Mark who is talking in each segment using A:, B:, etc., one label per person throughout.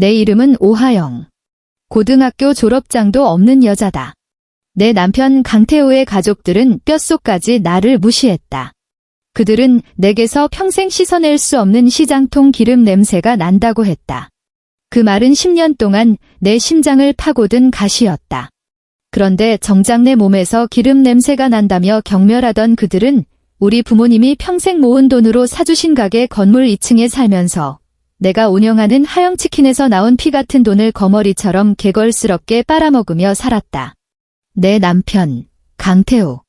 A: 내 이름은 오하영. 고등학교 졸업장도 없는 여자다. 내 남편 강태호의 가족들은 뼛속까지 나를 무시했다. 그들은 내게서 평생 씻어낼 수 없는 시장통 기름 냄새가 난다고 했다. 그 말은 10년 동안 내 심장을 파고든 가시였다. 그런데 정작 내 몸에서 기름 냄새가 난다며 경멸하던 그들은 우리 부모님이 평생 모은 돈으로 사주신 가게 건물 2층에 살면서 내가 운영하는 하영치킨에서 나온 피 같은 돈을 거머리처럼 개걸스럽게 빨아먹으며 살았다. 내 남편, 강태호.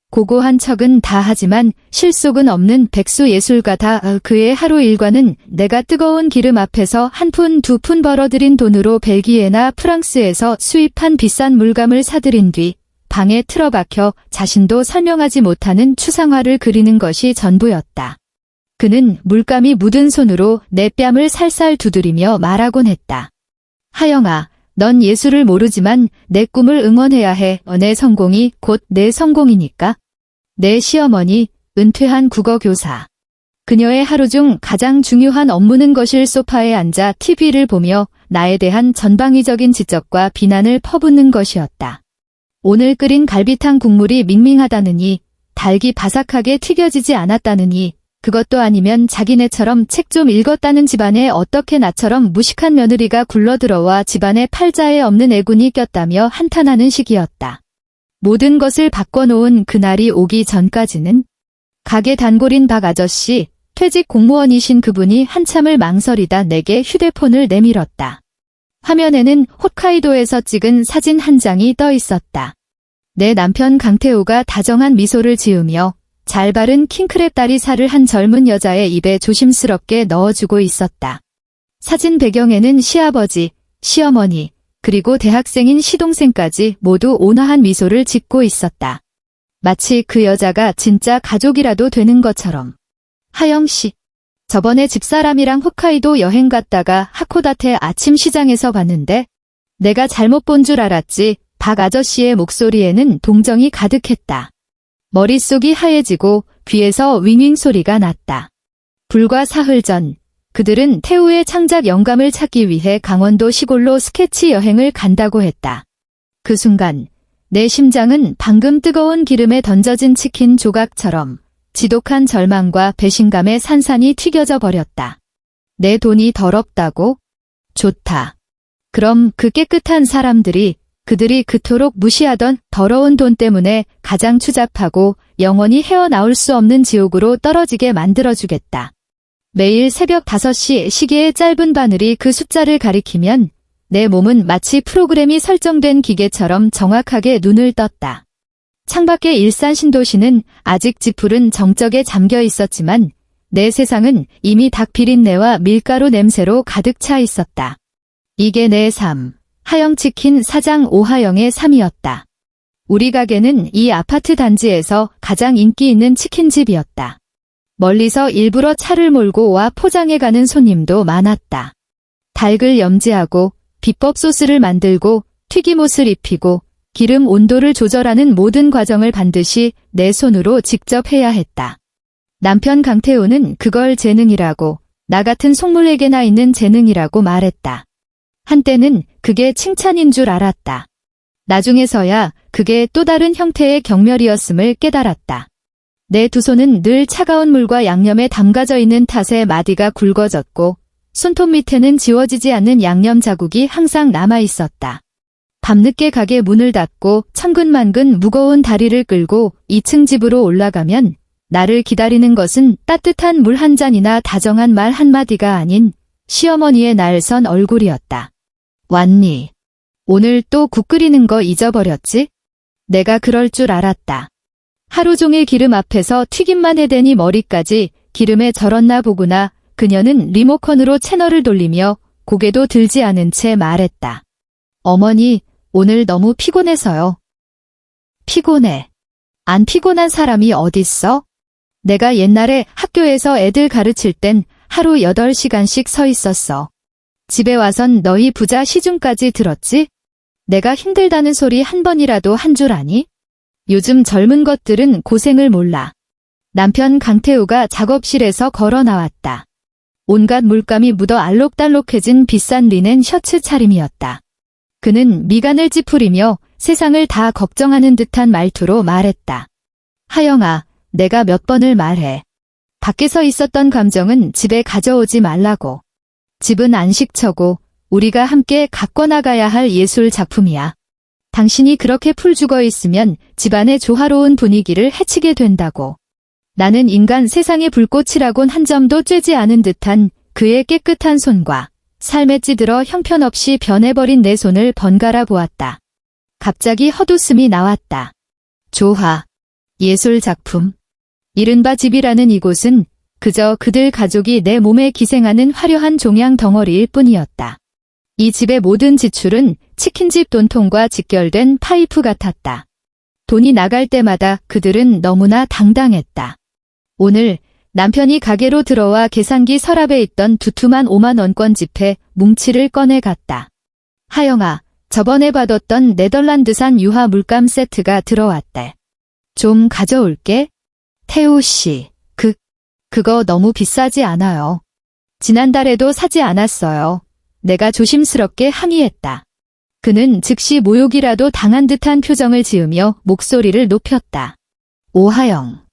A: 고고한 척은 다 하지만 실속은 없는 백수 예술가다. 그의 하루 일과는 내가 뜨거운 기름 앞에서 한 푼, 두 푼 벌어들인 돈으로 벨기에나 프랑스에서 수입한 비싼 물감을 사들인 뒤 방에 틀어박혀 자신도 설명하지 못하는 추상화를 그리는 것이 전부였다. 그는 물감이 묻은 손으로 내 뺨을 살살 두드리며 말하곤 했다. 하영아, 넌 예술을 모르지만 내 꿈을 응원해야 해. 내 성공이 곧 내 성공이니까. 내 시어머니, 은퇴한 국어교사. 그녀의 하루 중 가장 중요한 업무는 거실 소파에 앉아 TV를 보며 나에 대한 전방위적인 지적과 비난을 퍼붓는 것이었다. 오늘 끓인 갈비탕 국물이 밍밍하다느니, 닭이 바삭하게 튀겨지지 않았다느니, 그것도 아니면 자기네처럼 책 좀 읽었다는 집안에 어떻게 나처럼 무식한 며느리가 굴러들어와 집안에 팔자에 없는 애군이 꼈다며 한탄하는 시기였다. 모든 것을 바꿔놓은 그날이 오기 전까지는 가게 단골인 박 아저씨, 퇴직 공무원이신 그분이 한참을 망설이다 내게 휴대폰을 내밀었다. 화면에는 홋카이도에서 찍은 사진 한 장이 떠 있었다. 내 남편 강태호가 다정한 미소를 지으며 잘 바른 킹크랩 다리살을 한 젊은 여자의 입에 조심스럽게 넣어주고 있었다. 사진 배경에는 시아버지, 시어머니, 그리고 대학생인 시동생까지 모두 온화한 미소를 짓고 있었다. 마치 그 여자가 진짜 가족이라도 되는 것처럼. 하영 씨, 저번에 집사람이랑 홋카이도 여행 갔다가 하코다테 아침 시장에서 봤는데 내가 잘못 본 줄 알았지. 박 아저씨의 목소리에는 동정이 가득했다. 머릿속이 하얘지고 귀에서 윙윙 소리가 났다. 불과 사흘 전 그들은 태우의 창작 영감을 찾기 위해 강원도 시골로 스케치 여행을 간다고 했다. 그 순간 내 심장은 방금 뜨거운 기름에 던져진 치킨 조각처럼 지독한 절망과 배신감에 산산이 튀겨져 버렸다. 내 돈이 더럽다고? 좋다. 그럼 그 깨끗한 사람들이 그들이 그토록 무시하던 더러운 돈 때문에 가장 추잡하고 영원히 헤어나올 수 없는 지옥으로 떨어지게 만들어주겠다. 매일 새벽 5시 시계의 짧은 바늘이 그 숫자를 가리키면 내 몸은 마치 프로그램이 설정된 기계처럼 정확하게 눈을 떴다. 창밖의 일산 신도시는 아직 지푸른 정적에 잠겨 있었지만 내 세상은 이미 닭 비린내와 밀가루 냄새로 가득 차 있었다. 이게 내 삶. 하영치킨 사장 오하영의 삶이었다. 우리 가게는 이 아파트 단지에서 가장 인기 있는 치킨집이었다. 멀리서 일부러 차를 몰고 와 포장해가는 손님도 많았다. 닭을 염지하고 비법 소스를 만들고 튀김옷을 입히고 기름 온도를 조절하는 모든 과정을 반드시 내 손으로 직접 해야 했다. 남편 강태호는 그걸 재능이라고, 나 같은 속물에게나 있는 재능이라고 말했다. 한때는 그게 칭찬인 줄 알았다. 나중에서야 그게 또 다른 형태의 경멸이었음을 깨달았다. 내 두 손은 늘 차가운 물과 양념에 담가져 있는 탓에 마디가 굵어졌고 손톱 밑에는 지워지지 않는 양념 자국이 항상 남아 있었다. 밤늦게 가게 문을 닫고 천근만근 무거운 다리를 끌고 2층 집으로 올라가면 나를 기다리는 것은 따뜻한 물 한 잔이나 다정한 말 한마디가 아닌 시어머니의 날선 얼굴이었다. 왔니? 오늘 또 국 끓이는 거 잊어버렸지? 내가 그럴 줄 알았다. 하루 종일 기름 앞에서 튀김만 해대니 머리까지 기름에 절었나 보구나. 그녀는 리모컨으로 채널을 돌리며 고개도 들지 않은 채 말했다. 어머니, 오늘 너무 피곤해서요. 피곤해. 안 피곤한 사람이 어딨어? 내가 옛날에 학교에서 애들 가르칠 땐 하루 8시간씩 서 있었어. 집에 와선 너희 부자 시중까지 들었지? 내가 힘들다는 소리 한 번이라도 한 줄 아니? 요즘 젊은 것들은 고생을 몰라. 남편 강태우가 작업실에서 걸어 나왔다. 온갖 물감이 묻어 알록달록해진 비싼 리넨 셔츠 차림이었다. 그는 미간을 찌푸리며 세상을 다 걱정하는 듯한 말투로 말했다. 하영아, 내가 몇 번을 말해. 밖에서 있었던 감정은 집에 가져오지 말라고. 집은 안식처고 우리가 함께 갖고 나가야 할 예술 작품이야. 당신이 그렇게 풀 죽어 있으면 집안의 조화로운 분위기를 해치게 된다고. 나는 인간 세상의 불꽃이라곤 한 점도 쬐지 않은 듯한 그의 깨끗한 손과 삶에 찌들어 형편없이 변해버린 내 손을 번갈아 보았다. 갑자기 헛웃음이 나왔다. 조화, 예술 작품. 이른바 집이라는 이곳은 그저 그들 가족이 내 몸에 기생하는 화려한 종양 덩어리일 뿐이었다. 이 집의 모든 지출은 치킨집 돈통과 직결된 파이프 같았다. 돈이 나갈 때마다 그들은 너무나 당당했다. 오늘 남편이 가게로 들어와 계산기 서랍에 있던 두툼한 5만 원권 지폐 뭉치를 꺼내갔다. 하영아, 저번에 받았던 네덜란드산 유화 물감 세트가 들어왔대. 좀 가져올게. 태우 씨, 그거 너무 비싸지 않아요. 지난달에도 사지 않았어요. 내가 조심스럽게 항의했다. 그는 즉시 모욕이라도 당한 듯한 표정을 지으며 목소리를 높였다. 오하영,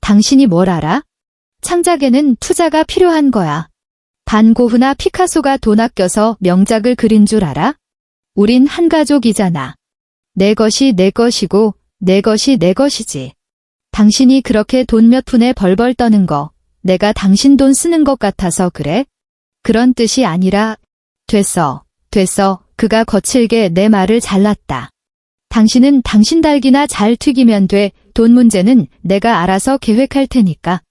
A: 당신이 뭘 알아? 창작에는 투자가 필요한 거야. 반 고흐나 피카소가 돈 아껴서 명작을 그린 줄 알아? 우린 한 가족이잖아. 내 것이 내 것이고 내 것이 내 것이지. 당신이 그렇게 돈 몇 푼에 벌벌 떠는 거 내가 당신 돈 쓰는 것 같아서 그래? 그런 뜻이 아니라 됐어. 그가 거칠게 내 말을 잘랐다. 당신은 당신 닭이나 잘 튀기면 돼. 돈 문제는 내가 알아서 계획할 테니까.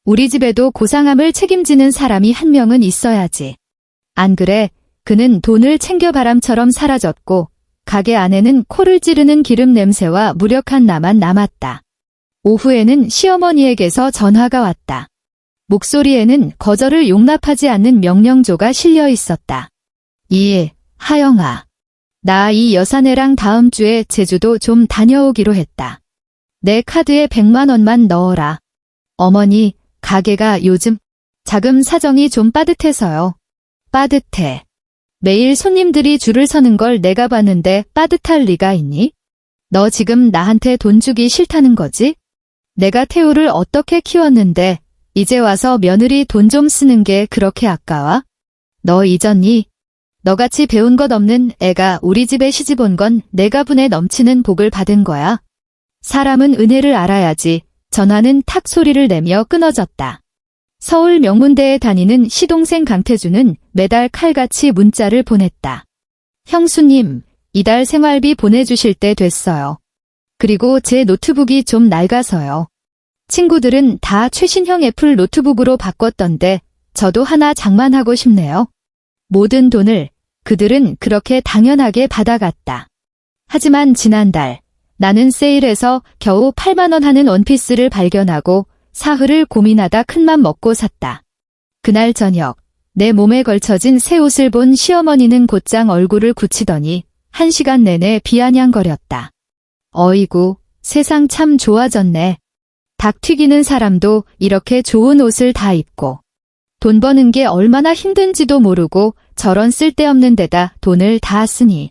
A: 우리 집에도 고상함을 책임지는 사람이 한 명은 있어야지. 안 그래? 그는 돈을 챙겨 바람처럼 사라졌고 가게 안에는 코를 찌르는 기름 냄새와 무력한 나만 남았다. 오후에는 시어머니에게서 전화가 왔다. 목소리에는 거절을 용납하지 않는 명령조가 실려 있었다. 하영아. 나 이 여사네랑 다음 주에 제주도 좀 다녀오기로 했다. 내 카드에 100만 원만 넣어라. 어머니, 가게가 요즘 자금 사정이 좀 빠듯해서요. 빠듯해. 매일 손님들이 줄을 서는 걸 내가 봤는데 빠듯할 리가 있니? 너 지금 나한테 돈 주기 싫다는 거지? 내가 태우를 어떻게 키웠는데 이제 와서 며느리 돈 좀 쓰는 게 그렇게 아까워? 너 잊었니? 너같이 배운 것 없는 애가 우리 집에 시집 온 건 내가 분에 넘치는 복을 받은 거야. 사람은 은혜를 알아야지. 전화는 탁 소리를 내며 끊어졌다. 서울 명문대에 다니는 시동생 강태주는 매달 칼같이 문자를 보냈다. 형수님, 이달 생활비 보내주실 때 됐어요. 그리고 제 노트북이 좀 낡아서요. 친구들은 다 최신형 애플 노트북으로 바꿨던데 저도 하나 장만하고 싶네요. 모든 돈을 그들은 그렇게 당연하게 받아갔다. 하지만 지난달 나는 세일에서 겨우 8만 원 하는 원피스를 발견하고 사흘을 고민하다 큰맘 먹고 샀다. 그날 저녁 내 몸에 걸쳐진 새 옷을 본 시어머니는 곧장 얼굴을 굳히더니 1시간 내내 비아냥거렸다. 어이구, 세상 참 좋아졌네. 닭 튀기는 사람도 이렇게 좋은 옷을 다 입고 돈 버는 게 얼마나 힘든지도 모르고 저런 쓸데없는 데다 돈을 다 쓰니.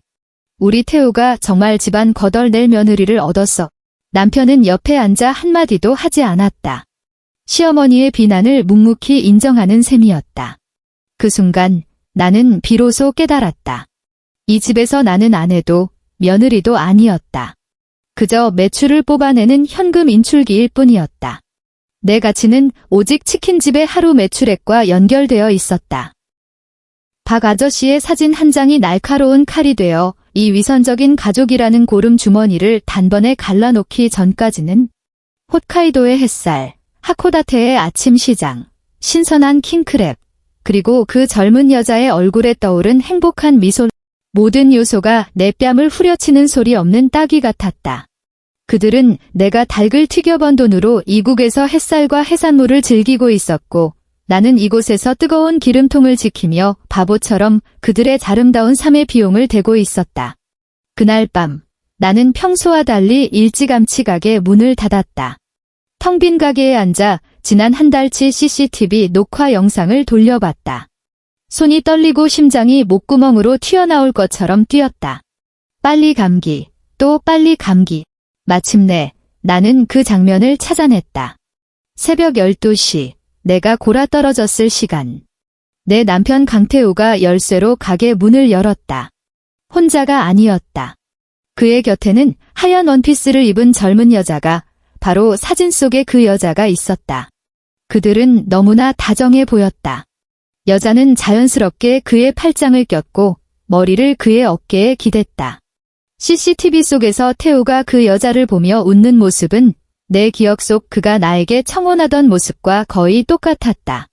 A: 우리 태우가 정말 집안 거덜낼 며느리를 얻었어. 남편은 옆에 앉아 한마디도 하지 않았다. 시어머니의 비난을 묵묵히 인정하는 셈이었다. 그 순간 나는 비로소 깨달았다. 이 집에서 나는 아내도 며느리도 아니었다. 그저 매출을 뽑아내는 현금 인출기일 뿐이었다. 내 가치는 오직 치킨집의 하루 매출액과 연결되어 있었다. 박 아저씨의 사진 한 장이 날카로운 칼이 되어 이 위선적인 가족이라는 고름 주머니를 단번에 갈라놓기 전까지는 홋카이도의 햇살, 하코다테의 아침 시장, 신선한 킹크랩, 그리고 그 젊은 여자의 얼굴에 떠오른 행복한 미소, 모든 요소가 내 뺨을 후려치는 소리 없는 따귀 같았다. 그들은 내가 닭을 튀겨번 돈으로 이국에서 햇살과 해산물을 즐기고 있었고 나는 이곳에서 뜨거운 기름통을 지키며 바보처럼 그들의 아름다운 삶의 비용을 대고 있었다. 그날 밤 나는 평소와 달리 일찌감치 가게 문을 닫았다. 텅 빈 가게에 앉아 지난 한 달치 CCTV 녹화 영상을 돌려봤다. 손이 떨리고 심장이 목구멍으로 튀어나올 것처럼 뛰었다. 빨리 감기, 또 빨리 감기. 마침내 나는 그 장면을 찾아냈다. 새벽 12시, 내가 골아떨어졌을 시간. 내 남편 강태우가 열쇠로 가게 문을 열었다. 혼자가 아니었다. 그의 곁에는 하얀 원피스를 입은 젊은 여자가, 바로 사진 속의 그 여자가 있었다. 그들은 너무나 다정해 보였다. 여자는 자연스럽게 그의 팔짱을 꼈고 머리를 그의 어깨에 기댔다. CCTV 속에서 태우가 그 여자를 보며 웃는 모습은 내 기억 속 그가 나에게 청혼하던 모습과 거의 똑같았다.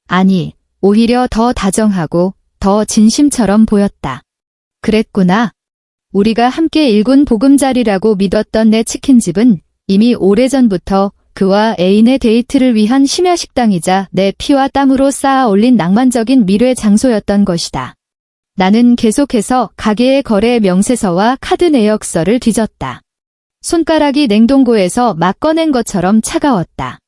A: 아니, 오히려 더 다정하고 더 진심처럼 보였다. 그랬구나. 우리가 함께 일군 보금자리라고 믿었던 내 치킨집은 이미 오래전부터 그와 애인의 데이트를 위한 심야식당이자 내 피와 땀으로 쌓아 올린 낭만적인 미래 장소였던 것이다. 나는 계속해서 가게의 거래 명세서와 카드 내역서를 뒤졌다. 손가락이 냉동고에서 막 꺼낸 것처럼 차가웠다.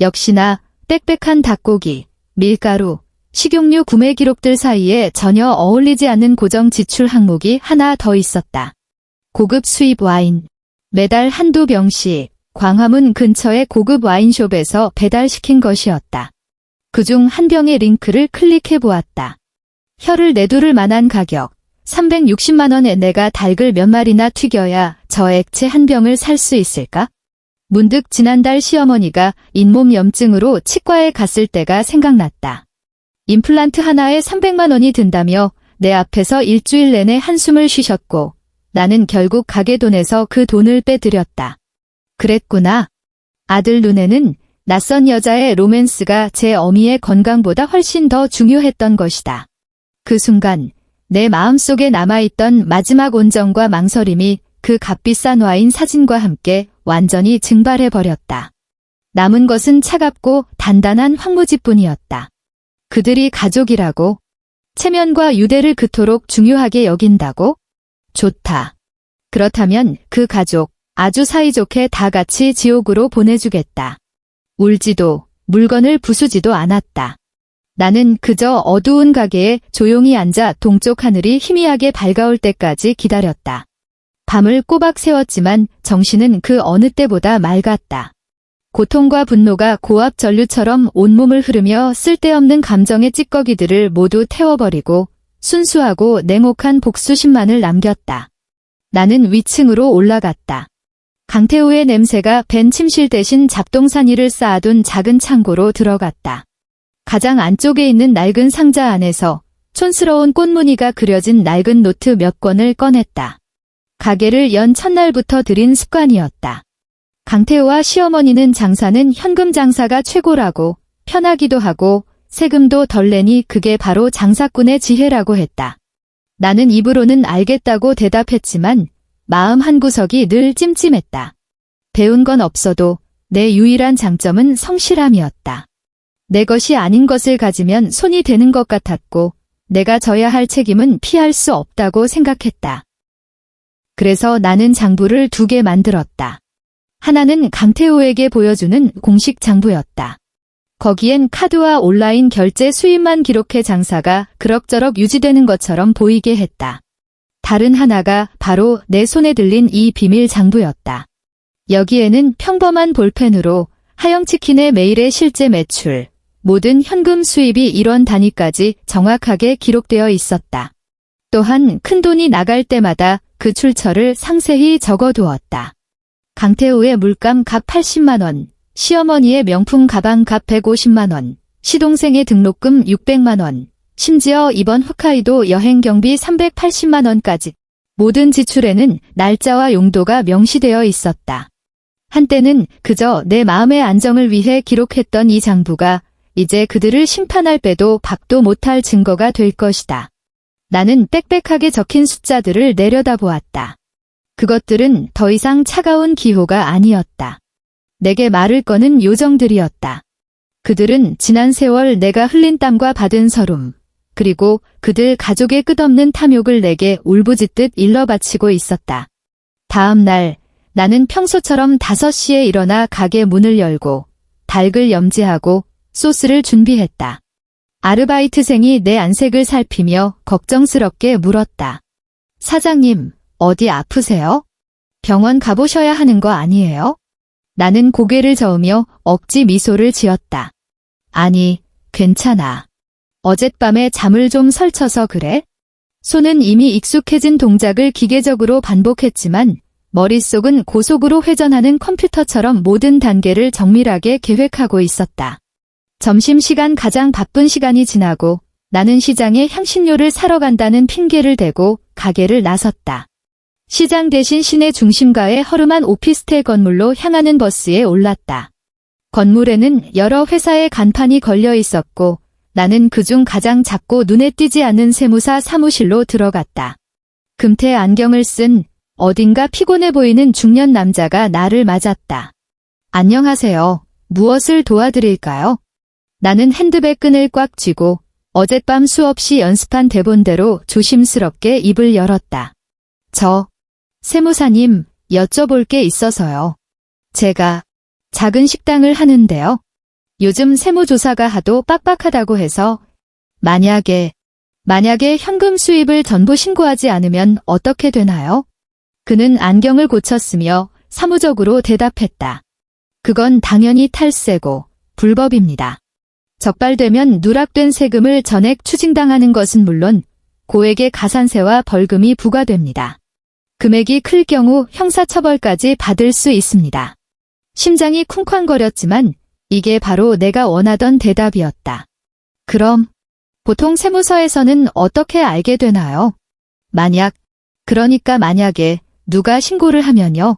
A: 역시나 빽빽한 닭고기, 밀가루, 식용유 구매 기록들 사이에 전혀 어울리지 않는 고정 지출 항목이 하나 더 있었다. 고급 수입 와인. 매달 한두 병씩 광화문 근처의 고급 와인숍에서 배달시킨 것이었다. 그중 한 병의 링크를 클릭해 보았다. 혀를 내두를 만한 가격, 360만 원에 내가 닭을 몇 마리나 튀겨야 저 액체 한 병을 살 수 있을까? 문득 지난달 시어머니가 잇몸 염증으로 치과에 갔을 때가 생각났다. 임플란트 하나에 300만 원이 든다며 내 앞에서 일주일 내내 한숨을 쉬셨고 나는 결국 가게 돈에서 그 돈을 빼드렸다. 그랬구나. 아들 눈에는 낯선 여자의 로맨스가 제 어미의 건강보다 훨씬 더 중요했던 것이다. 그 순간 내 마음속에 남아있던 마지막 온정과 망설임이 그 값비싼 와인 사진과 함께 완전히 증발해버렸다. 남은 것은 차갑고 단단한 황무지뿐이었다. 그들이 가족이라고? 체면과 유대를 그토록 중요하게 여긴다고? 좋다. 그렇다면 그 가족 아주 사이좋게 다 같이 지옥으로 보내주겠다. 울지도 물건을 부수지도 않았다. 나는 그저 어두운 가게에 조용히 앉아 동쪽 하늘이 희미하게 밝아올 때까지 기다렸다. 밤을 꼬박 새웠지만 정신은 그 어느 때보다 맑았다. 고통과 분노가 고압 전류처럼 온몸을 흐르며 쓸데없는 감정의 찌꺼기들을 모두 태워버리고 순수하고 냉혹한 복수심만을 남겼다. 나는 위층으로 올라갔다. 강태우의 냄새가 밴 침실 대신 잡동사니를 쌓아둔 작은 창고로 들어갔다. 가장 안쪽에 있는 낡은 상자 안에서 촌스러운 꽃무늬가 그려진 낡은 노트 몇 권을 꺼냈다. 가게를 연 첫날부터 들인 습관이었다. 강태우와 시어머니는 장사는 현금 장사가 최고라고, 편하기도 하고 세금도 덜 내니 그게 바로 장사꾼의 지혜라고 했다. 나는 입으로는 알겠다고 대답했지만 마음 한구석이 늘 찜찜했다. 배운 건 없어도 내 유일한 장점은 성실함이었다. 내 것이 아닌 것을 가지면 손이 되는 것 같았고 내가 져야 할 책임은 피할 수 없다고 생각했다. 그래서 나는 장부를 2개 만들었다. 하나는 강태우에게 보여주는 공식 장부였다. 거기엔 카드와 온라인 결제 수입만 기록해 장사가 그럭저럭 유지되는 것처럼 보이게 했다. 다른 하나가 바로 내 손에 들린 이 비밀 장부였다. 여기에는 평범한 볼펜으로 하영치킨의 매일의 실제 매출, 모든 현금 수입이 1원 단위까지 정확하게 기록되어 있었다. 또한 큰돈이 나갈 때마다 그 출처를 상세히 적어두었다. 강태우의 물감 값 80만 원, 시어머니의 명품 가방 값 150만 원, 시동생의 등록금 600만 원, 심지어 이번 홋카이도 여행 경비 380만 원까지 모든 지출에는 날짜와 용도가 명시되어 있었다. 한때는 그저 내 마음의 안정을 위해 기록했던 이 장부가 이제 그들을 심판할 빼도 박도 못할 증거가 될 것이다. 나는 빽빽하게 적힌 숫자들을 내려다보았다. 그것들은 더 이상 차가운 기호가 아니었다. 내게 말을 거는 요정들이었다. 그들은 지난 세월 내가 흘린 땀과 받은 서름, 그리고 그들 가족의 끝없는 탐욕을 내게 울부짖듯 일러바치고 있었다. 다음 날 나는 평소처럼 5시에 일어나 가게 문을 열고 닭을 염지하고 소스를 준비했다. 아르바이트생이 내 안색을 살피며 걱정스럽게 물었다. 사장님, 어디 아프세요? 병원 가보셔야 하는 거 아니에요? 나는 고개를 저으며 억지 미소를 지었다. 아니, 괜찮아. 어젯밤에 잠을 좀 설쳐서 그래? 손은 이미 익숙해진 동작을 기계적으로 반복했지만 머릿속은 고속으로 회전하는 컴퓨터처럼 모든 단계를 정밀하게 계획하고 있었다. 점심시간 가장 바쁜 시간이 지나고 나는 시장에 향신료를 사러 간다는 핑계를 대고 가게를 나섰다. 시장 대신 시내 중심가의 허름한 오피스텔 건물로 향하는 버스에 올랐다. 건물에는 여러 회사의 간판이 걸려 있었고 나는 그중 가장 작고 눈에 띄지 않는 세무사 사무실로 들어갔다. 금태 안경을 쓴 어딘가 피곤해 보이는 중년 남자가 나를 맞았다. 안녕하세요. 무엇을 도와드릴까요? 나는 핸드백 끈을 꽉 쥐고 어젯밤 수없이 연습한 대본대로 조심스럽게 입을 열었다. 세무사님, 여쭤볼 게 있어서요. 제가 작은 식당을 하는데요. 요즘 세무조사가 하도 빡빡하다고 해서 만약에 현금 수입을 전부 신고하지 않으면 어떻게 되나요? 그는 안경을 고쳤으며 사무적으로 대답했다. 그건 당연히 탈세고 불법입니다. 적발되면 누락된 세금을 전액 추징당하는 것은 물론 고액의 가산세와 벌금이 부과됩니다. 금액이 클 경우 형사처벌까지 받을 수 있습니다. 심장이 쿵쾅거렸지만 이게 바로 내가 원하던 대답이었다. 그럼 보통 세무서에서는 어떻게 알게 되나요? 만약에 누가 신고를 하면요.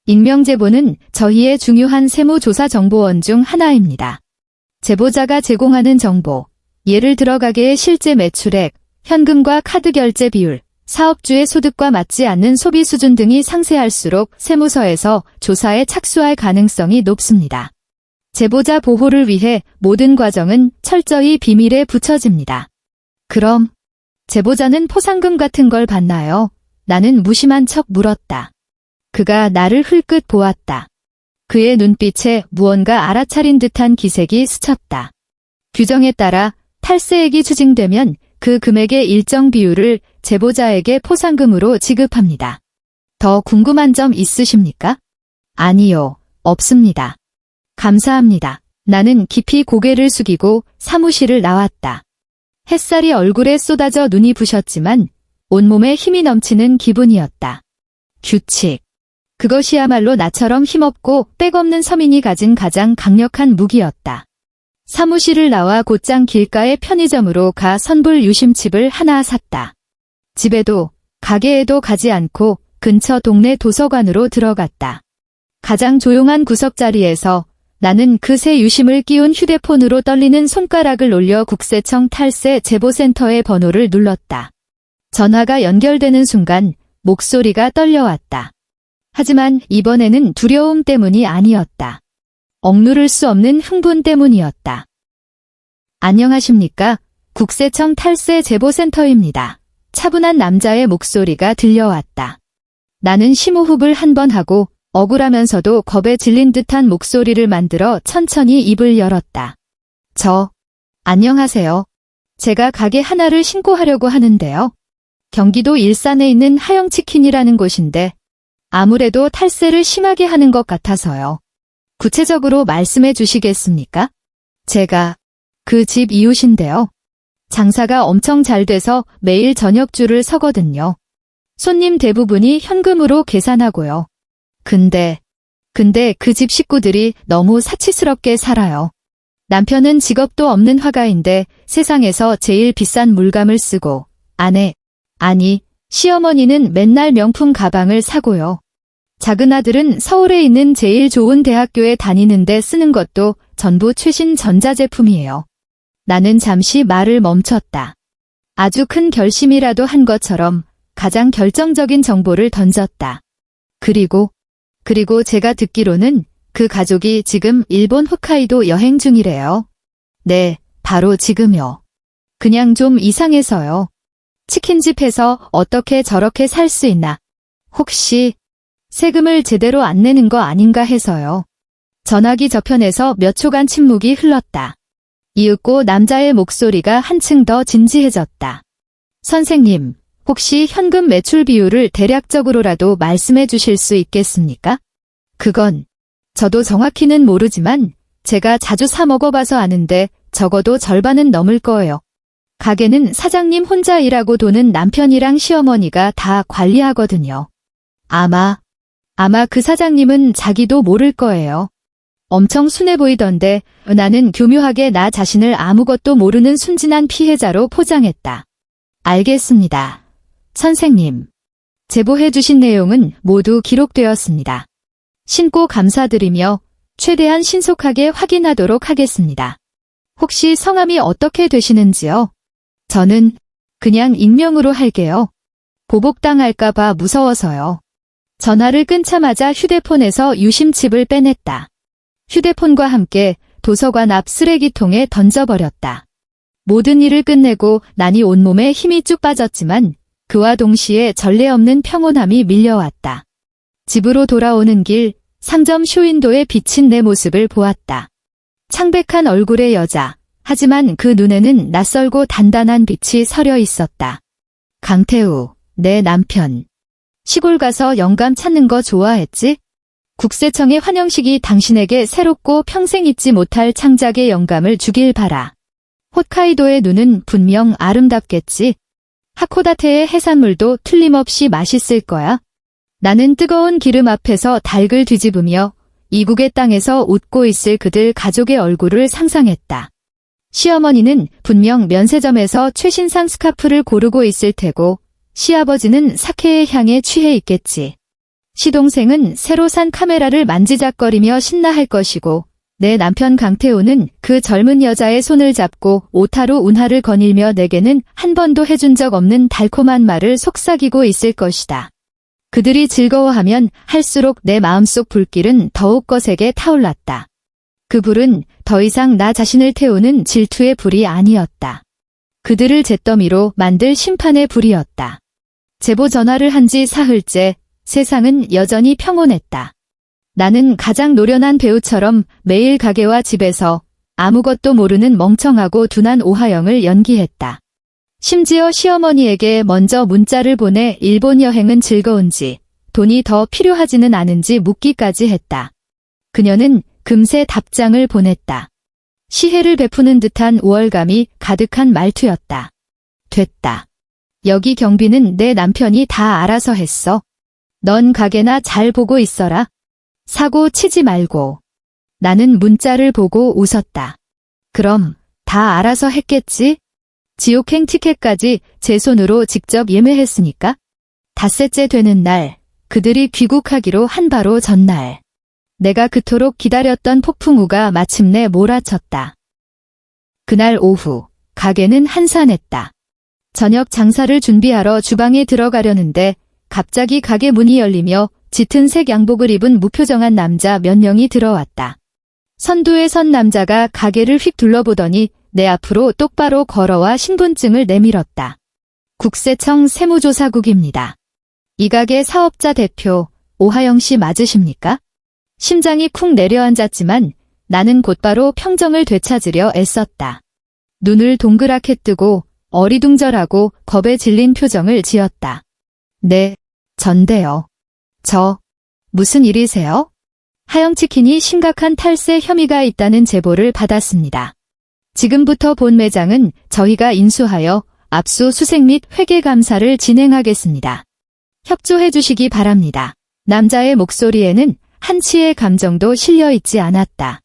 A: 익명제보는 저희의 중요한 세무조사 정보원 중 하나입니다. 제보자가 제공하는 정보, 예를 들어 가게의 실제 매출액, 현금과 카드 결제 비율, 사업주의 소득과 맞지 않는 소비 수준 등이 상세할수록 세무서에서 조사에 착수할 가능성이 높습니다. 제보자 보호를 위해 모든 과정은 철저히 비밀에 붙여집니다. 그럼 제보자는 포상금 같은 걸 받나요? 나는 무심한 척 물었다. 그가 나를 흘끗 보았다. 그의 눈빛에 무언가 알아차린 듯한 기색이 스쳤다. 규정에 따라 탈세액이 추징되면 그 금액의 일정 비율을 제보자에게 포상금으로 지급합니다. 더 궁금한 점 있으십니까? 아니요, 없습니다. 감사합니다. 나는 깊이 고개를 숙이고 사무실을 나왔다. 햇살이 얼굴에 쏟아져 눈이 부셨지만 온몸에 힘이 넘치는 기분이었다. 규칙. 그것이야말로 나처럼 힘없고 백없는 서민이 가진 가장 강력한 무기였다. 사무실을 나와 곧장 길가의 편의점으로 가 선불 유심칩을 하나 샀다. 집에도 가게에도 가지 않고 근처 동네 도서관으로 들어갔다. 가장 조용한 구석자리에서 나는 그 새 유심을 끼운 휴대폰으로 떨리는 손가락을 올려 국세청 탈세 제보센터의 번호를 눌렀다. 전화가 연결되는 순간 목소리가 떨려왔다. 하지만 이번에는 두려움 때문이 아니었다. 억누를 수 없는 흥분 때문이었다. 안녕하십니까? 국세청 탈세 제보센터입니다. 차분한 남자의 목소리가 들려왔다. 나는 심호흡을 한 번 하고 억울하면서도 겁에 질린 듯한 목소리를 만들어 천천히 입을 열었다. 안녕하세요. 제가 가게 하나를 신고하려고 하는데요. 경기도 일산에 있는 하영치킨이라는 곳인데 아무래도 탈세를 심하게 하는 것 같아서요. 구체적으로 말씀해 주시겠습니까? 제가 그 집 이웃인데요. 장사가 엄청 잘 돼서 매일 저녁 줄을 서거든요. 손님 대부분이 현금으로 계산하고요. 근데 그 집 식구들이 너무 사치스럽게 살아요. 남편은 직업도 없는 화가인데 세상에서 제일 비싼 물감을 쓰고 시어머니는 맨날 명품 가방을 사고요. 작은 아들은 서울에 있는 제일 좋은 대학교에 다니는데 쓰는 것도 전부 최신 전자제품이에요. 나는 잠시 말을 멈췄다. 아주 큰 결심이라도 한 것처럼 가장 결정적인 정보를 던졌다. 그리고 제가 듣기로는 그 가족이 지금 일본 홋카이도 여행 중이래요. 네, 바로 지금요. 그냥 좀 이상해서요. 치킨집에서 어떻게 저렇게 살 수 있나. 혹시 세금을 제대로 안 내는 거 아닌가 해서요. 전화기 저편에서 몇 초간 침묵이 흘렀다. 이윽고 남자의 목소리가 한층 더 진지해졌다. 선생님, 혹시 현금 매출 비율을 대략적으로라도 말씀해 주실 수 있겠습니까? 그건 저도 정확히는 모르지만 제가 자주 사 먹어봐서 아는데 적어도 절반은 넘을 거예요. 가게는 사장님 혼자 일하고 도는 남편이랑 시어머니가 다 관리하거든요. 아마 그 사장님은 자기도 모를 거예요. 엄청 순해 보이던데 나는 교묘하게 나 자신을 아무것도 모르는 순진한 피해자로 포장했다. 알겠습니다. 선생님. 제보해 주신 내용은 모두 기록되었습니다. 신고 감사드리며 최대한 신속하게 확인하도록 하겠습니다. 혹시 성함이 어떻게 되시는지요? 저는 그냥 익명으로 할게요. 보복당할까봐 무서워서요. 전화를 끊자마자 휴대폰에서 유심칩을 빼냈다. 휴대폰과 함께 도서관 앞 쓰레기통에 던져버렸다. 모든 일을 끝내고 나니 온몸에 힘이 쭉 빠졌지만 그와 동시에 전례 없는 평온함이 밀려왔다. 집으로 돌아오는 길 상점 쇼윈도에 비친 내 모습을 보았다. 창백한 얼굴의 여자, 하지만 그 눈에는 낯설고 단단한 빛이 서려 있었다. 강태우, 내 남편. 시골 가서 영감 찾는 거 좋아했지? 국세청의 환영식이 당신에게 새롭고 평생 잊지 못할 창작의 영감을 주길 바라. 홋카이도의 눈은 분명 아름답겠지. 하코다테의 해산물도 틀림없이 맛있을 거야. 나는 뜨거운 기름 앞에서 닭을 뒤집으며 이국의 땅에서 웃고 있을 그들 가족의 얼굴을 상상했다. 시어머니는 분명 면세점에서 최신상 스카프를 고르고 있을 테고 시아버지는 사케의 향에 취해 있겠지. 시동생은 새로 산 카메라를 만지작거리며 신나할 것이고 내 남편 강태우는 그 젊은 여자의 손을 잡고 오타로 운하를 거닐며 내게는 한 번도 해준 적 없는 달콤한 말을 속삭이고 있을 것이다. 그들이 즐거워하면 할수록 내 마음속 불길은 더욱 거세게 타올랐다. 그 불은 더 이상 나 자신을 태우는 질투의 불이 아니었다. 그들을 잿더미로 만들 심판의 불이었다. 제보 전화를 한 지 사흘째 세상은 여전히 평온했다. 나는 가장 노련한 배우처럼 매일 가게와 집에서 아무것도 모르는 멍청하고 둔한 오하영을 연기했다. 심지어 시어머니에게 먼저 문자를 보내 일본 여행은 즐거운지 돈이 더 필요하지는 않은지 묻기까지 했다. 그녀는 금세 답장을 보냈다. 시혜를 베푸는 듯한 우월감이 가득한 말투였다. 됐다. 여기 경비는 내 남편이 다 알아서 했어. 넌 가게나 잘 보고 있어라. 사고 치지 말고. 나는 문자를 보고 웃었다. 그럼 다 알아서 했겠지? 지옥행 티켓까지 제 손으로 직접 예매했으니까. 닷새째 되는 날, 그들이 귀국하기로 한 바로 전날. 내가 그토록 기다렸던 폭풍우가 마침내 몰아쳤다. 그날 오후, 가게는 한산했다. 저녁 장사를 준비하러 주방에 들어가려는데 갑자기 가게 문이 열리며 짙은 색 양복을 입은 무표정한 남자 몇 명이 들어왔다. 선두에 선 남자가 가게를 휙 둘러보더니 내 앞으로 똑바로 걸어와 신분증을 내밀었다. 국세청 세무조사국입니다. 이 가게 사업자 대표 오하영 씨 맞으십니까? 심장이 쿵 내려앉았지만 나는 곧바로 평정을 되찾으려 애썼다. 눈을 동그랗게 뜨고 어리둥절하고 겁에 질린 표정을 지었다. 네, 전데요. 무슨 일이세요? 하영치킨이 심각한 탈세 혐의가 있다는 제보를 받았습니다. 지금부터 본 매장은 저희가 인수하여 압수수색 및 회계감사를 진행하겠습니다. 협조해 주시기 바랍니다. 남자의 목소리에는 한치의 감정도 실려있지 않았다.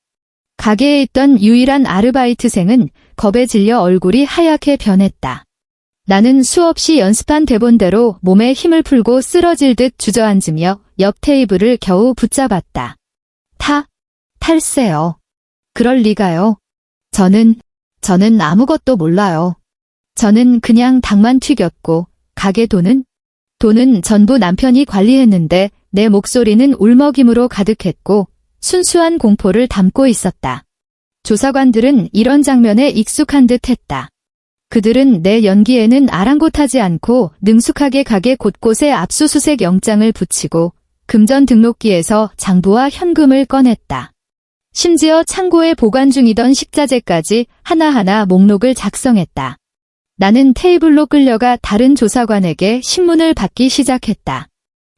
A: 가게에 있던 유일한 아르바이트생은 겁에 질려 얼굴이 하얗게 변했다. 나는 수없이 연습한 대본대로 몸에 힘을 풀고 쓰러질 듯 주저앉으며 옆 테이블을 겨우 붙잡았다. 탈세요. 그럴 리가요. 저는 아무것도 몰라요. 저는 그냥 닭만 튀겼고 가게 돈은 전부 남편이 관리했는데 내 목소리는 울먹임으로 가득했고 순수한 공포를 담고 있었다. 조사관들은 이런 장면에 익숙한 듯 했다. 그들은 내 연기에는 아랑곳하지 않고 능숙하게 가게 곳곳에 압수수색 영장을 붙이고 금전 등록기에서 장부와 현금을 꺼냈다. 심지어 창고에 보관 중이던 식자재까지 하나하나 목록을 작성했다. 나는 테이블로 끌려가 다른 조사관에게 신문을 받기 시작했다.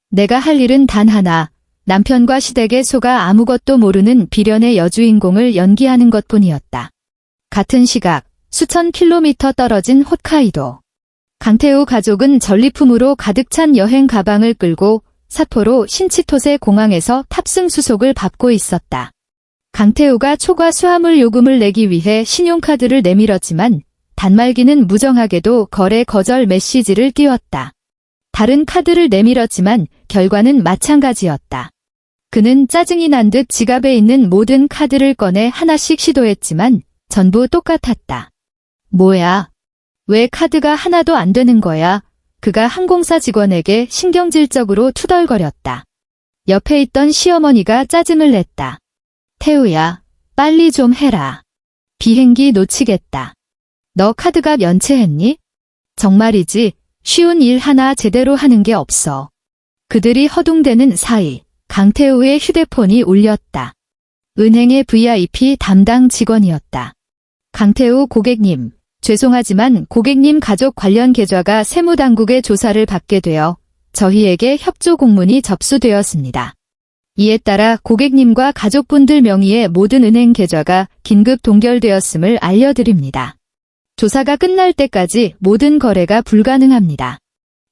A: 내가 할 일은 단 하나, 남편과 시댁에 속아 아무것도 모르는 비련의 여주인공을 연기하는 것뿐이었다. 같은 시각, 수천 킬로미터 떨어진 홋카이도. 강태우 가족은 전리품으로 가득 찬 여행 가방을 끌고 삿포로 신치토세 공항에서 탑승 수속을 밟고 있었다. 강태우가 초과 수화물 요금을 내기 위해 신용카드를 내밀었지만 단말기는 무정하게도 거래 거절 메시지를 띄웠다. 다른 카드를 내밀었지만 결과는 마찬가지였다. 그는 짜증이 난 듯 지갑에 있는 모든 카드를 꺼내 하나씩 시도했지만 전부 똑같았다. 뭐야? 왜 카드가 하나도 안 되는 거야? 그가 항공사 직원에게 신경질적으로 투덜거렸다. 옆에 있던 시어머니가 짜증을 냈다. 태우야, 빨리 좀 해라. 비행기 놓치겠다. 너 카드값 연체했니? 정말이지, 쉬운 일 하나 제대로 하는 게 없어. 그들이 허둥대는 사이 강태우의 휴대폰이 울렸다. 은행의 VIP 담당 직원이었다. 강태우 고객님, 죄송하지만 고객님 가족 관련 계좌가 세무당국의 조사를 받게 되어 저희에게 협조 공문이 접수되었습니다. 이에 따라 고객님과 가족분들 명의의 모든 은행 계좌가 긴급 동결되었음을 알려드립니다. 조사가 끝날 때까지 모든 거래가 불가능합니다.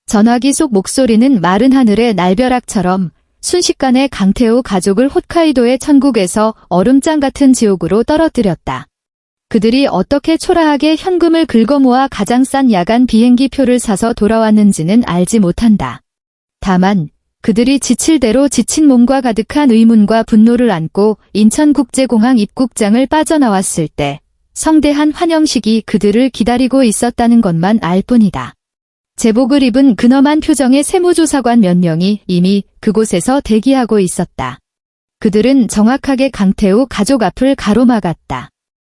A: 전화기 속 목소리는 마른 하늘의 날벼락처럼 순식간에 강태우 가족을 홋카이도의 천국에서 얼음장 같은 지옥으로 떨어뜨렸다. 그들이 어떻게 초라하게 현금을 긁어모아 가장 싼 야간 비행기 표를 사서 돌아왔는지는 알지 못한다. 다만 그들이 지칠 대로 지친 몸과 가득한 의문과 분노를 안고 인천국제공항 입국장을 빠져나왔을 때 성대한 환영식이 그들을 기다리고 있었다는 것만 알 뿐이다. 제복을 입은 근엄한 표정의 세무조사관 몇 명이 이미 그곳에서 대기하고 있었다. 그들은 정확하게 강태우 가족 앞을 가로막았다.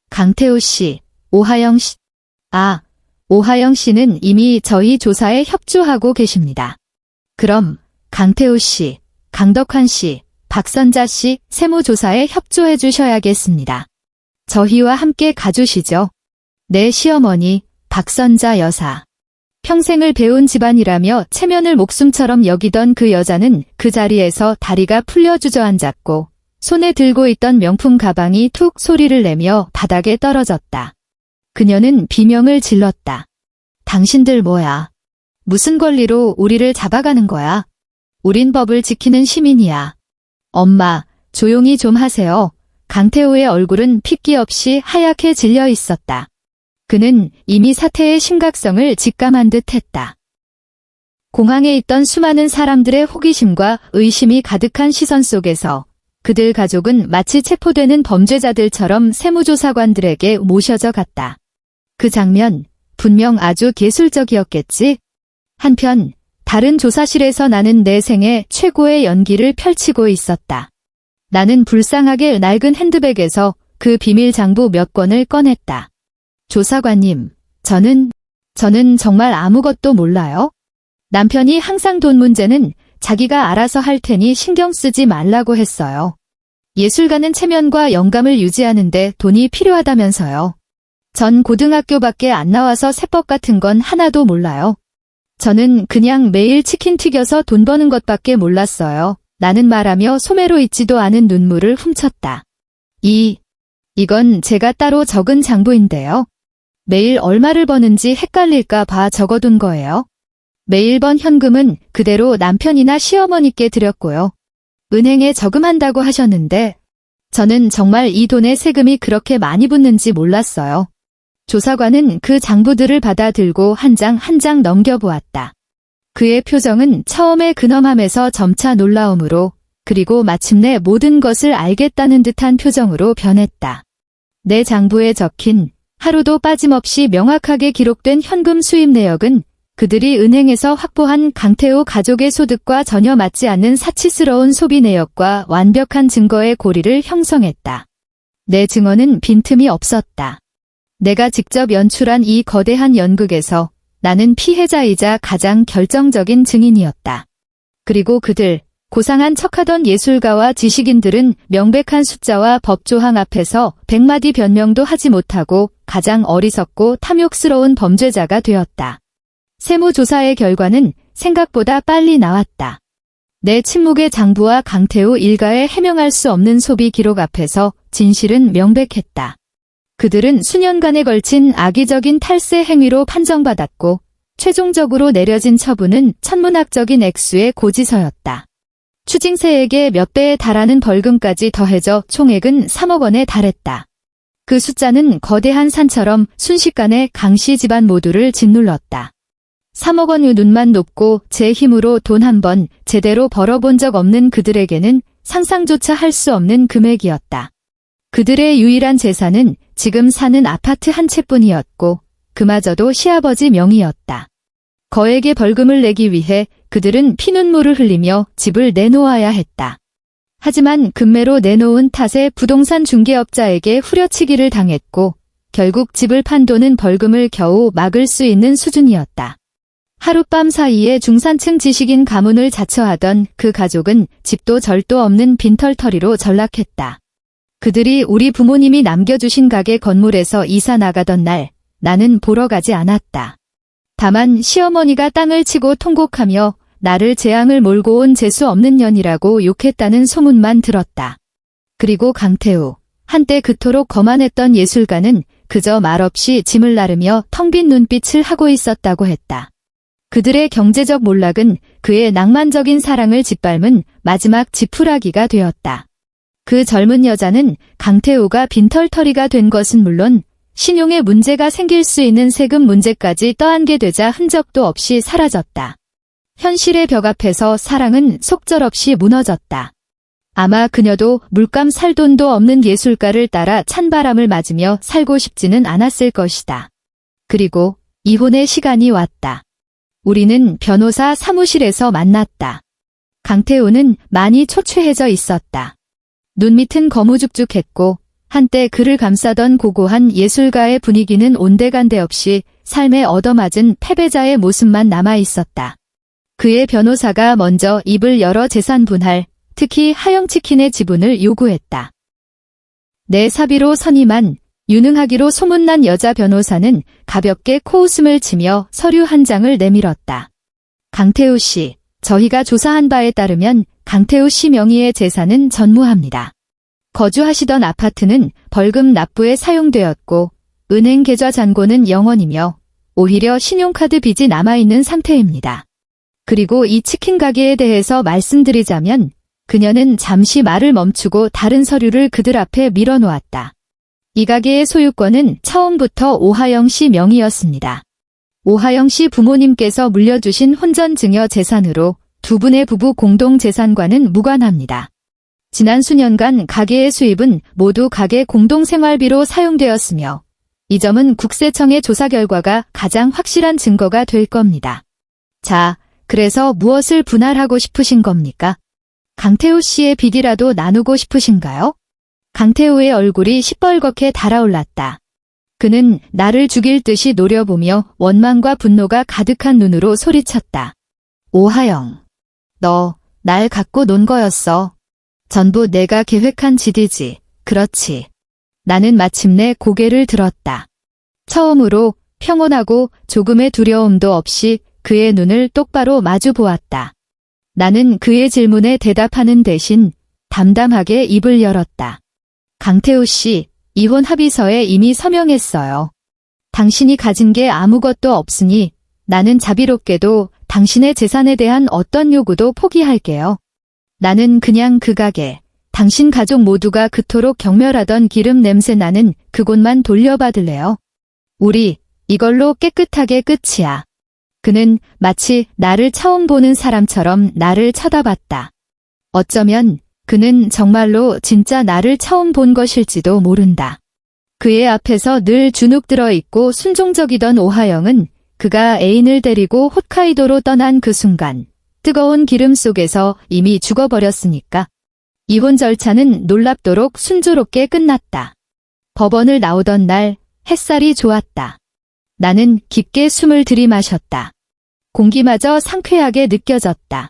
A: 강태우 씨, 오하영 씨. 오하영 씨는 이미 저희 조사에 협조하고 계십니다. 그럼 강태우 씨, 강덕환 씨, 박선자 씨 세무조사에 협조해 주셔야겠습니다. 저희와 함께 가주시죠. 내 시어머니, 박선자 여사. 평생을 배운 집안이라며 체면을 목숨처럼 여기던 그 여자는 그 자리에서 다리가 풀려 주저앉았고 손에 들고 있던 명품 가방이 툭 소리를 내며 바닥에 떨어졌다. 그녀는 비명을 질렀다. 당신들 뭐야? 무슨 권리로 우리를 잡아가는 거야? 우린 법을 지키는 시민이야. 엄마, 조용히 좀 하세요. 강태우의 얼굴은 핏기 없이 하얗게 질려 있었다. 그는 이미 사태의 심각성을 직감한 듯 했다. 공항에 있던 수많은 사람들의 호기심과 의심이 가득한 시선 속에서 그들 가족은 마치 체포되는 범죄자들처럼 세무조사관들에게 모셔져 갔다. 그 장면, 분명 아주 기술적이었겠지? 한편 다른 조사실에서 나는 내 생애 최고의 연기를 펼치고 있었다. 나는 불쌍하게 낡은 핸드백에서 그 비밀 장부 몇 권을 꺼냈다. 조사관님, 저는 정말 아무것도 몰라요. 남편이 항상 돈 문제는 자기가 알아서 할 테니 신경 쓰지 말라고 했어요. 예술가는 체면과 영감을 유지하는데 돈이 필요하다면서요. 전 고등학교밖에 안 나와서 세법 같은 건 하나도 몰라요. 저는 그냥 매일 치킨 튀겨서 돈 버는 것밖에 몰랐어요. 나는 말하며 소매로 있지도 않은 눈물을 훔쳤다. 이건 제가 따로 적은 장부인데요. 매일 얼마를 버는지 헷갈릴까 봐 적어둔 거예요. 매일 번 현금은 그대로 남편이나 시어머니께 드렸고요. 은행에 저금한다고 하셨는데 저는 정말 이 돈에 세금이 그렇게 많이 붙는지 몰랐어요. 조사관은 그 장부들을 받아 들고 한 장 한 장 넘겨보았다. 그의 표정은 처음에 근엄함에서 점차 놀라움으로 그리고 마침내 모든 것을 알겠다는 듯한 표정으로 변했다. 내 장부에 적힌 하루도 빠짐없이 명확하게 기록된 현금 수입 내역은 그들이 은행에서 확보한 강태우 가족의 소득과 전혀 맞지 않는 사치스러운 소비 내역과 완벽한 증거의 고리를 형성했다. 내 증언은 빈틈이 없었다. 내가 직접 연출한 이 거대한 연극에서 나는 피해자이자 가장 결정적인 증인이었다. 그리고 그들, 고상한 척하던 예술가와 지식인들은 명백한 숫자와 법조항 앞에서 100마디 변명도 하지 못하고 가장 어리석고 탐욕스러운 범죄자가 되었다. 세무조사의 결과는 생각보다 빨리 나왔다. 내 친목의 장부와 강태우 일가의 해명할 수 없는 소비 기록 앞에서 진실은 명백했다. 그들은 수년간에 걸친 악의적인 탈세 행위로 판정받았고 최종적으로 내려진 처분은 천문학적인 액수의 고지서였다. 추징세액의 몇 배에 달하는 벌금까지 더해져 총액은 3억 원에 달했다. 그 숫자는 거대한 산처럼 순식간에 강씨 집안 모두를 짓눌렀다. 3억 원의 눈만 높고 제 힘으로 돈 한 번 제대로 벌어본 적 없는 그들에게는 상상조차 할 수 없는 금액이었다. 그들의 유일한 재산은 지금 사는 아파트 한 채뿐이었고 그마저도 시아버지 명의였다. 거액의 벌금을 내기 위해 그들은 피눈물을 흘리며 집을 내놓아야 했다. 하지만 금매로 내놓은 탓에 부동산 중개업자에게 후려치기를 당했고 결국 집을 판 돈은 벌금을 겨우 막을 수 있는 수준이었다. 하룻밤 사이에 중산층 지식인 가문을 자처하던 그 가족은 집도 절도 없는 빈털터리로 전락했다. 그들이 우리 부모님이 남겨주신 가게 건물에서 이사 나가던 날 나는 보러 가지 않았다. 다만 시어머니가 땅을 치고 통곡하며 나를 재앙을 몰고 온 재수 없는 년이라고 욕했다는 소문만 들었다. 그리고 강태우, 한때 그토록 거만했던 예술가는 그저 말없이 짐을 나르며 텅 빈 눈빛을 하고 있었다고 했다. 그들의 경제적 몰락은 그의 낭만적인 사랑을 짓밟은 마지막 지푸라기가 되었다. 그 젊은 여자는 강태우가 빈털터리가 된 것은 물론 신용에 문제가 생길 수 있는 세금 문제까지 떠안게 되자 흔적도 없이 사라졌다. 현실의 벽 앞에서 사랑은 속절없이 무너졌다. 아마 그녀도 물감 살 돈도 없는 예술가를 따라 찬바람을 맞으며 살고 싶지는 않았을 것이다. 그리고 이혼의 시간이 왔다. 우리는 변호사 사무실에서 만났다. 강태우는 많이 초췌해져 있었다. 눈밑은 거무죽죽했고 한때 그를 감싸던 고고한 예술가의 분위기는 온데간데 없이 삶에 얻어맞은 패배자의 모습만 남아있었다. 그의 변호사가 먼저 입을 열어 재산 분할, 특히 하영치킨의 지분을 요구했다. 내 사비로 선임한 유능하기로 소문난 여자 변호사는 가볍게 코웃음을 치며 서류 한 장을 내밀었다. 강태우 씨, 저희가 조사한 바에 따르면 강태우 씨 명의의 재산은 전무합니다. 거주하시던 아파트는 벌금 납부에 사용되었고 은행 계좌 잔고는 0원이며 오히려 신용카드 빚이 남아있는 상태입니다. 그리고 이 치킨 가게에 대해서 말씀드리자면 그녀는 잠시 말을 멈추고 다른 서류를 그들 앞에 밀어놓았다. 이 가게의 소유권은 처음부터 오하영 씨 명의였습니다. 오하영 씨 부모님께서 물려주신 혼전증여 재산으로 두 분의 부부 공동재산과는 무관합니다. 지난 수년간 가게의 수입은 모두 가게 공동생활비로 사용되었으며 이 점은 국세청의 조사 결과가 가장 확실한 증거가 될 겁니다. 자, 그래서 무엇을 분할하고 싶으신 겁니까? 강태우 씨의 빚이라도 나누고 싶으신가요? 강태우의 얼굴이 시뻘겋게 달아올랐다. 그는 나를 죽일 듯이 노려보며 원망과 분노가 가득한 눈으로 소리쳤다. 오하영, 너 날 갖고 논 거였어. 전부 내가 계획한 짓이지. 그렇지. 나는 마침내 고개를 들었다. 처음으로 평온하고 조금의 두려움도 없이 그의 눈을 똑바로 마주 보았다. 나는 그의 질문에 대답하는 대신 담담하게 입을 열었다. 강태우 씨, 이혼 합의서에 이미 서명했어요. 당신이 가진 게 아무것도 없으니 나는 자비롭게도 당신의 재산에 대한 어떤 요구도 포기할게요. 나는 그냥 그 가게, 당신 가족 모두가 그토록 경멸하던 기름 냄새 나는 그곳만 돌려받을래요. 우리 이걸로 깨끗하게 끝이야. 그는 마치 나를 처음 보는 사람처럼 나를 쳐다봤다. 어쩌면 그는 정말로 진짜 나를 처음 본 것일지도 모른다. 그의 앞에서 늘 주눅 들어 있고 순종적이던 오하영은 그가 애인을 데리고 홋카이도로 떠난 그 순간 뜨거운 기름 속에서 이미 죽어버렸으니까. 이혼 절차는 놀랍도록 순조롭게 끝났다. 법원을 나오던 날 햇살이 좋았다. 나는 깊게 숨을 들이마셨다. 공기마저 상쾌하게 느껴졌다.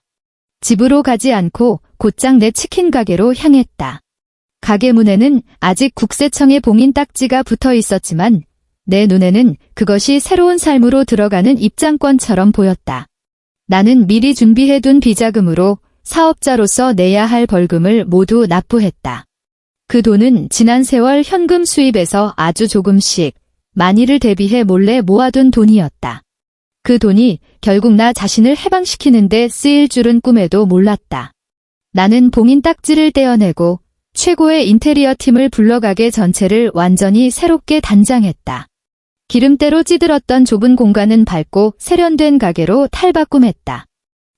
A: 집으로 가지 않고 곧장 내 치킨 가게로 향했다. 가게 문에는 아직 국세청의 봉인 딱지가 붙어 있었지만 내 눈에는 그것이 새로운 삶으로 들어가는 입장권처럼 보였다. 나는 미리 준비해둔 비자금으로 사업자로서 내야 할 벌금을 모두 납부했다. 그 돈은 지난 세월 현금 수입에서 아주 조금씩 만일을 대비해 몰래 모아둔 돈이었다. 그 돈이 결국 나 자신을 해방시키는데 쓰일 줄은 꿈에도 몰랐다. 나는 봉인 딱지를 떼어내고 최고의 인테리어 팀을 불러가게 전체를 완전히 새롭게 단장했다. 기름때로 찌들었던 좁은 공간은 밝고 세련된 가게로 탈바꿈했다.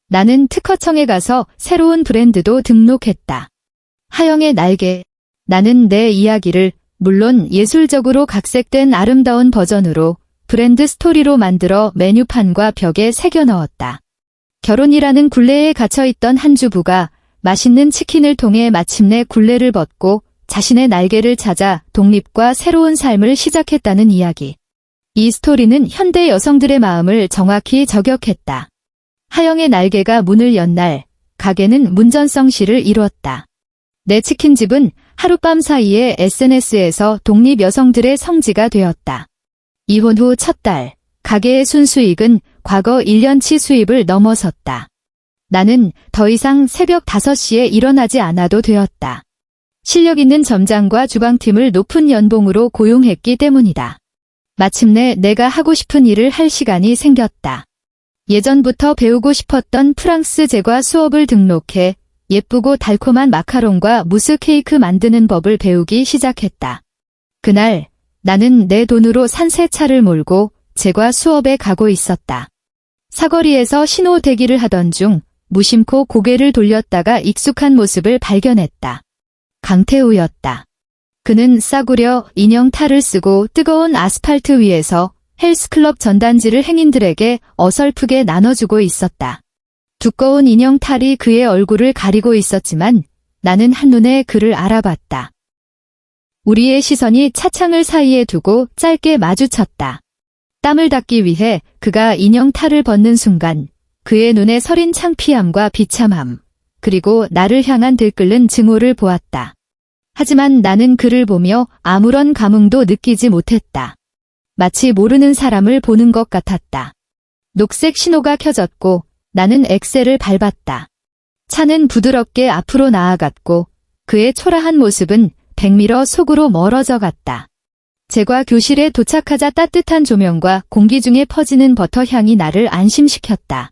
A: 나는 특허청에 가서 새로운 브랜드도 등록했다. 하영의 날개. 나는 내 이야기를 물론 예술적으로 각색된 아름다운 버전으로 브랜드 스토리로 만들어 메뉴판과 벽에 새겨 넣었다. 결혼이라는 굴레에 갇혀있던 한 주부가 맛있는 치킨을 통해 마침내 굴레를 벗고 자신의 날개를 찾아 독립과 새로운 삶을 시작했다는 이야기. 이 스토리는 현대 여성들의 마음을 정확히 저격했다. 하영의 날개가 문을 연 날, 가게는 문전성시를 이루었다. 내 치킨집은 하룻밤 사이에 SNS에서 독립 여성들의 성지가 되었다. 이혼 후 첫 달, 가게의 순수익은 과거 1년치 수입을 넘어섰다. 나는 더 이상 새벽 5시에 일어나지 않아도 되었다. 실력 있는 점장과 주방팀을 높은 연봉으로 고용했기 때문이다. 마침내 내가 하고 싶은 일을 할 시간이 생겼다. 예전부터 배우고 싶었던 프랑스 제과 수업을 등록해 예쁘고 달콤한 마카롱과 무스 케이크 만드는 법을 배우기 시작했다. 그날 나는 내 돈으로 산 새 차를 몰고 제과 수업에 가고 있었다. 사거리에서 신호 대기를 하던 중 무심코 고개를 돌렸다가 익숙한 모습을 발견했다. 강태우였다. 그는 싸구려 인형 탈을 쓰고 뜨거운 아스팔트 위에서 헬스클럽 전단지를 행인들에게 어설프게 나눠주고 있었다. 두꺼운 인형 탈이 그의 얼굴을 가리고 있었지만 나는 한눈에 그를 알아봤다. 우리의 시선이 차창을 사이에 두고 짧게 마주쳤다. 땀을 닦기 위해 그가 인형 탈을 벗는 순간 그의 눈에 서린 창피함과 비참함, 그리고 나를 향한 들끓는 증오를 보았다. 하지만 나는 그를 보며 아무런 감흥도 느끼지 못했다. 마치 모르는 사람을 보는 것 같았다. 녹색 신호가 켜졌고 나는 엑셀을 밟았다. 차는 부드럽게 앞으로 나아갔고 그의 초라한 모습은 백미러 속으로 멀어져 갔다. 제과 교실에 도착하자 따뜻한 조명과 공기 중에 퍼지는 버터 향이 나를 안심시켰다.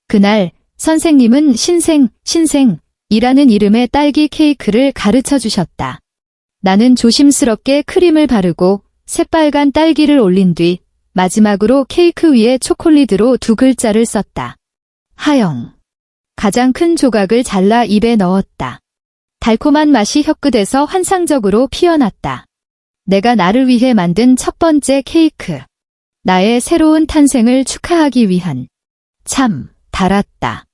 A: 그날 선생님은 신생이라는 이름의 딸기 케이크를 가르쳐 주셨다. 나는 조심스럽게 크림을 바르고 새빨간 딸기를 올린 뒤 마지막으로 케이크 위에 초콜릿으로 2글자를 썼다. 하영. 가장 큰 조각을 잘라 입에 넣었다. 달콤한 맛이 혀끝에서 환상적으로 피어났다. 내가 나를 위해 만든 첫 번째 케이크. 나의 새로운 탄생을 축하하기 위한. 참 달았다.